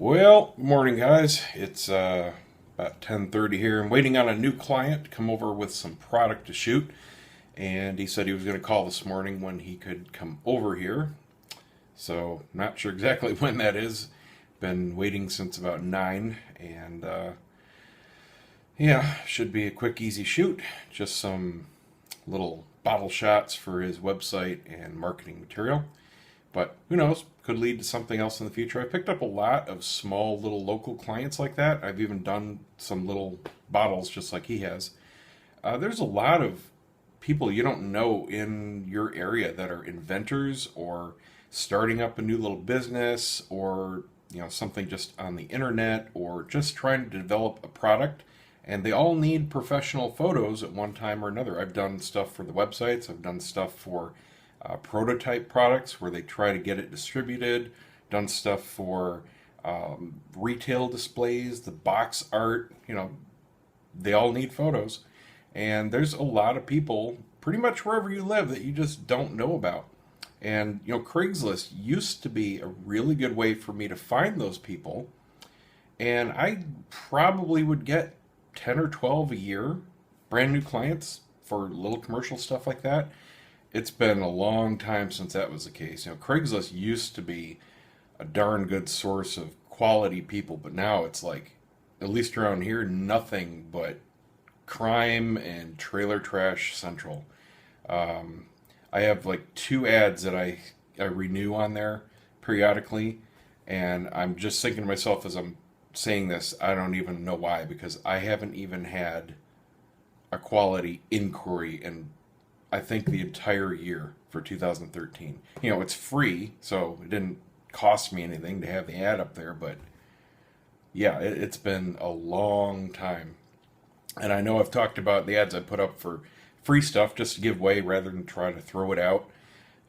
Well, good morning, guys. It's about 10:30 here. I'm waiting on a new client to come over with some product to shoot, and he said he was going to call this morning when he could come over here. So, not sure exactly when that is. Been waiting since about 9, and yeah, should be a quick, easy shoot. Just some little bottle shots for his website and marketing material. But who knows? Could lead to something else in the future. I picked up a lot of small little local clients like that. I've even done some little bottles just like he has. There's a lot of people you don't know in your area that are inventors or starting up a new little business or something just on the internet or just trying to develop a product, and they all need professional photos at one time or another. I've done stuff for the websites. I've done stuff for prototype products where they try to get it distributed, done stuff for retail displays, the box art. They all need photos. And there's a lot of people pretty much wherever you live that you just don't know about. And Craigslist used to be a really good way for me to find those people. And I probably would get 10 or 12 a year, brand new clients for little commercial stuff like that. It's been a long time since that was the case. Craigslist used to be a darn good source of quality people, but now it's like, at least around here, nothing but crime and trailer trash central. I have like two ads that I renew on there periodically, and I'm just thinking to myself as I'm saying this, I don't even know why, because I haven't even had a quality inquiry in I think the entire year for 2013. It's free, so it didn't cost me anything to have the ad up there, but yeah, it's been a long time. And I know I've talked about the ads I put up for free stuff just to give away rather than try to throw it out.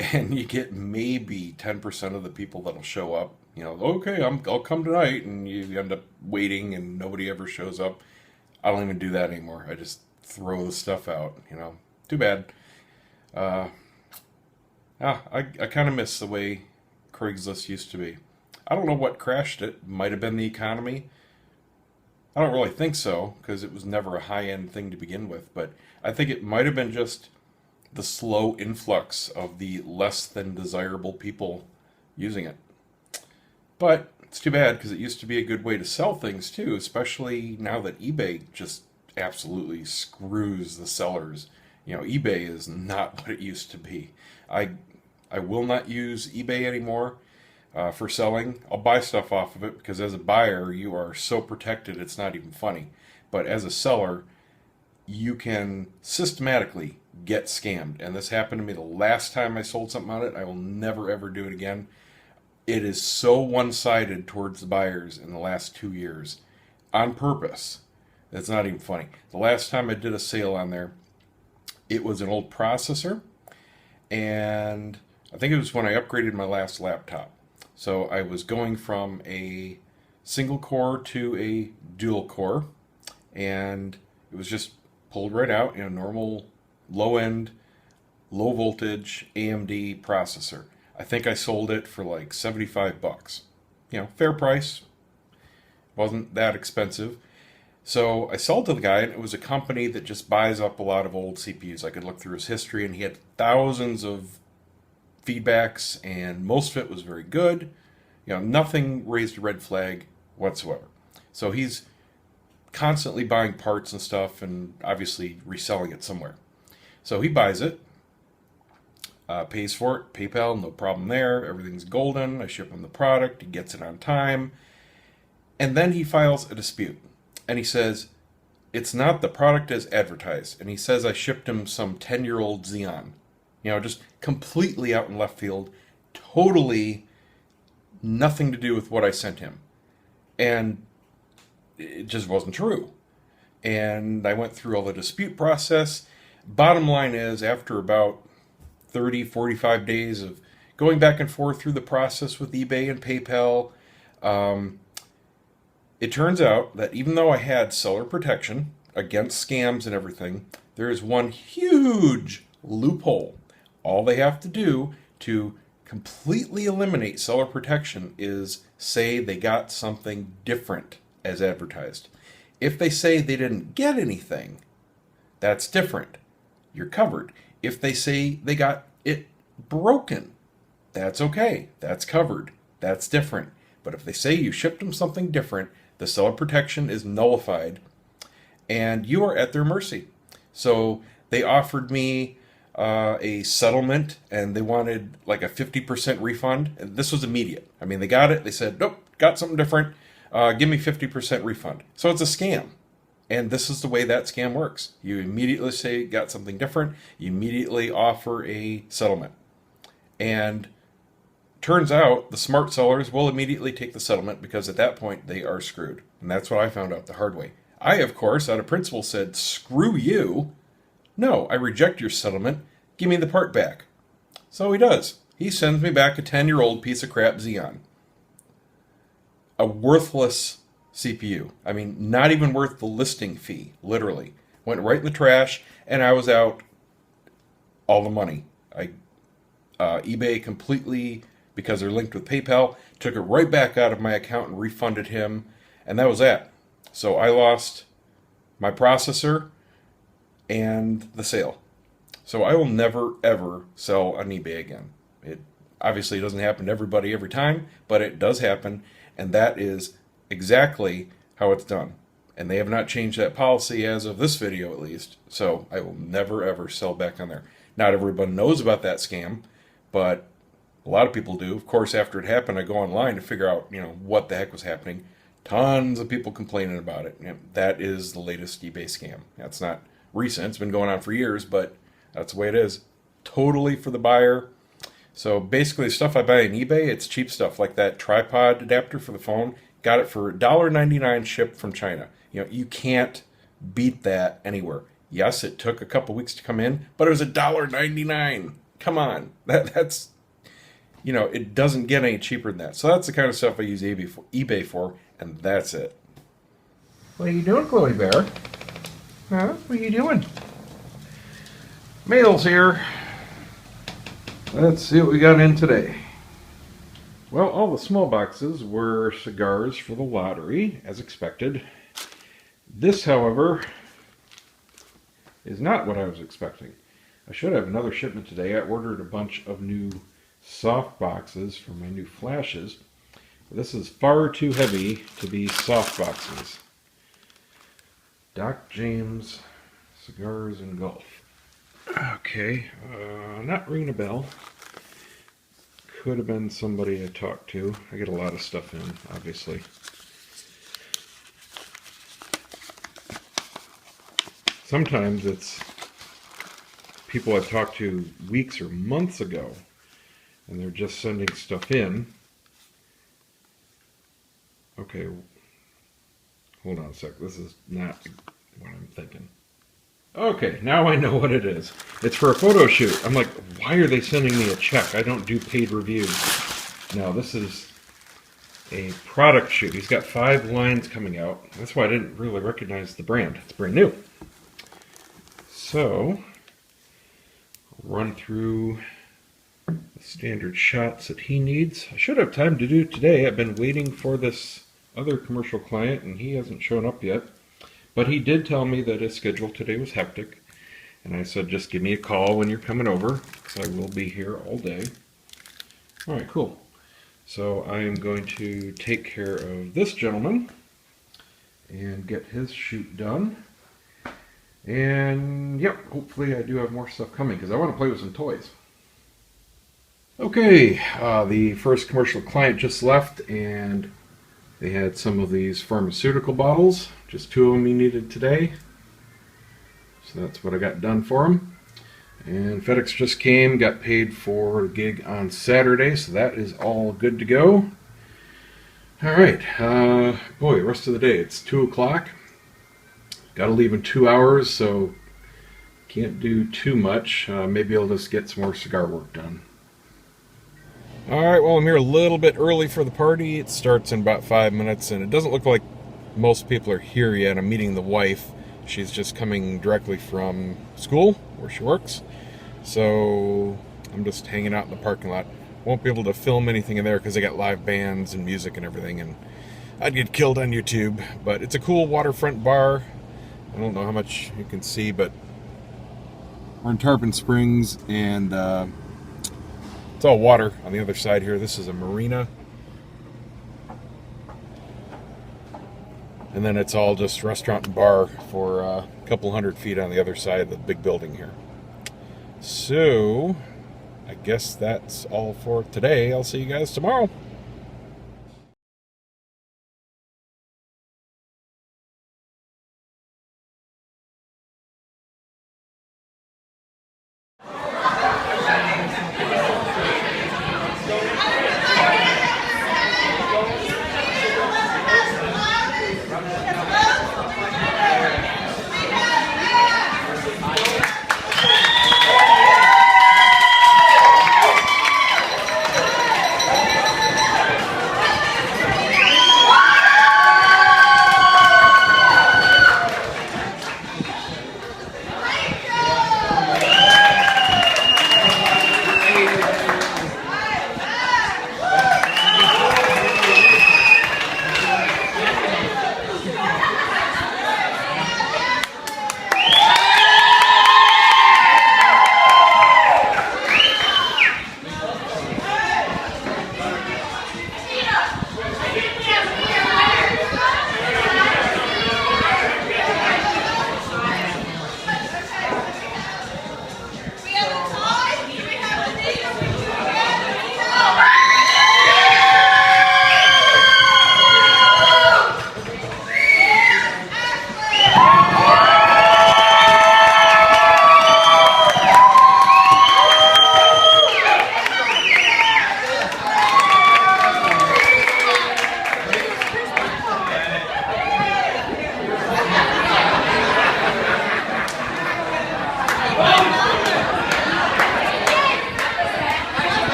And you get maybe 10% of the people that'll show up. Okay, I'll come tonight, and you end up waiting and nobody ever shows up. I don't even do that anymore. I just throw the stuff out. Too bad. Uh, I kind of miss the way Craigslist used to be. I don't know what crashed it. Might have been the economy. I don't really think so because it was never a high end thing to begin with. But I think it might have been just the slow influx of the less than desirable people using it. But it's too bad because it used to be a good way to sell things too, especially now that eBay just absolutely screws the sellers. eBay is not what it used to be. I I will not use eBay anymore for selling. I'll buy stuff off of it because as a buyer, you are so protected, it's not even funny. But as a seller, you can systematically get scammed. And this happened to me the last time I sold something on it. I will never ever do it again. It is so one sided towards the buyers in the last 2 years on purpose. It's not even funny. The last time I did a sale on there, it was an old processor, and I think it was when I upgraded my last laptop. So I was going from a single core to a dual core, and it was just pulled right out in a normal low end, low voltage AMD processor. I think I sold it for like 75 bucks. Fair price. Wasn't that expensive. So I sold to the guy, and it was a company that just buys up a lot of old CPUs. I could look through his history, and he had thousands of feedbacks, and most of it was very good. Nothing raised a red flag whatsoever. So he's constantly buying parts and stuff, and obviously reselling it somewhere. So he buys it, pays for it, PayPal, no problem there. Everything's golden. I ship him the product. He gets it on time. And then he files a dispute. And he says, it's not the product as advertised. And he says I shipped him some 10-year-old Xeon. Just completely out in left field. Totally nothing to do with what I sent him. And it just wasn't true. And I went through all the dispute process. Bottom line is, after about 30, 45 days of going back and forth through the process with eBay and PayPal, it turns out that even though I had seller protection against scams and everything, there is one huge loophole. All they have to do to completely eliminate seller protection is say they got something different as advertised. If they say they didn't get anything, that's different. You're covered. If they say they got it broken, that's okay. That's covered. That's different. But if they say you shipped them something different, the seller protection is nullified and you are at their mercy. So they offered me a settlement and they wanted like a 50% refund. And this was immediate. I mean, they got it. They said, nope, got something different. Give me 50% refund. So it's a scam. And this is the way that scam works. You immediately say got something different. You immediately offer a settlement. And turns out the smart sellers will immediately take the settlement because at that point they are screwed. And that's what I found out the hard way. I, of course, out of principle said, screw you. No, I reject your settlement. Give me the part back. So he does. He sends me back a 10-year-old piece of crap Xeon. A worthless CPU. I mean, not even worth the listing fee, literally. Went right in the trash, and I was out all the money. eBay completely, because they're linked with PayPal, took it right back out of my account and refunded him, and that was that. So I lost my processor and the sale. So I will never, ever sell on eBay again. It obviously doesn't happen to everybody every time, but it does happen, and that is exactly how it's done. And they have not changed that policy as of this video, at least. So I will never, ever sell back on there. Not everyone knows about that scam, but a lot of people do. Of course, after it happened, I go online to figure out, what the heck was happening. Tons of people complaining about it. That is the latest eBay scam. That's not recent. It's been going on for years, but that's the way it is. Totally for the buyer. So basically, the stuff I buy on eBay, it's cheap stuff like that tripod adapter for the phone. Got it for $1.99 shipped from China. You can't beat that anywhere. Yes, it took a couple weeks to come in, but it was $1.99. Come on. That's it doesn't get any cheaper than that. So that's the kind of stuff I use eBay for, and that's it. What are you doing, Chloe Bear? Huh? What are you doing? Mail's here. Let's see what we got in today. Well, all the small boxes were cigars for the lottery, as expected. This, however, is not what I was expecting. I should have another shipment today. I ordered a bunch of new soft boxes for my new flashes. This is far too heavy to be soft boxes. Doc James Cigars and Golf. Okay, not ringing a bell. Could have been somebody I talked to. I get a lot of stuff in, obviously. Sometimes it's people I've talked to weeks or months ago, and they're just sending stuff in. Okay, hold on a sec. This is not what I'm thinking. Okay, now I know what it is. It's for a photo shoot. I'm like, why are they sending me a check? I don't do paid reviews. No, this is a product shoot. He's got 5 lines coming out. That's why I didn't really recognize the brand. It's brand new. So, I'll run through the standard shots that he needs. I should have time to do it today. I've been waiting for this other commercial client, and he hasn't shown up yet. But he did tell me that his schedule today was hectic. And I said, just give me a call when you're coming over, because I will be here all day. All right, cool. So I am going to take care of this gentleman and get his shoot done. And, yep, hopefully I do have more stuff coming, because I want to play with some toys. Okay, the first commercial client just left, and they had some of these pharmaceutical bottles. Just 2 of them he needed today. So that's what I got done for him. And FedEx just came, got paid for a gig on Saturday, so that is all good to go. Alright, boy, rest of the day. It's 2 o'clock. Got to leave in 2 hours, so can't do too much. Maybe I'll just get some more cigar work done. Alright, well, I'm here a little bit early for the party. It starts in about 5 minutes, and it doesn't look like most people are here yet. I'm meeting the wife. She's just coming directly from school, where she works. So I'm just hanging out in the parking lot. won't be able to film anything in there because they got live bands and music and everything, and I'd get killed on YouTube. But it's a cool waterfront bar. I don't know how much you can see, but we're in Tarpon Springs, and it's all water on the other side here. This is a marina. And then it's all just restaurant and bar for a couple hundred feet on the other side of the big building here. So, I guess that's all for today. I'll see you guys tomorrow.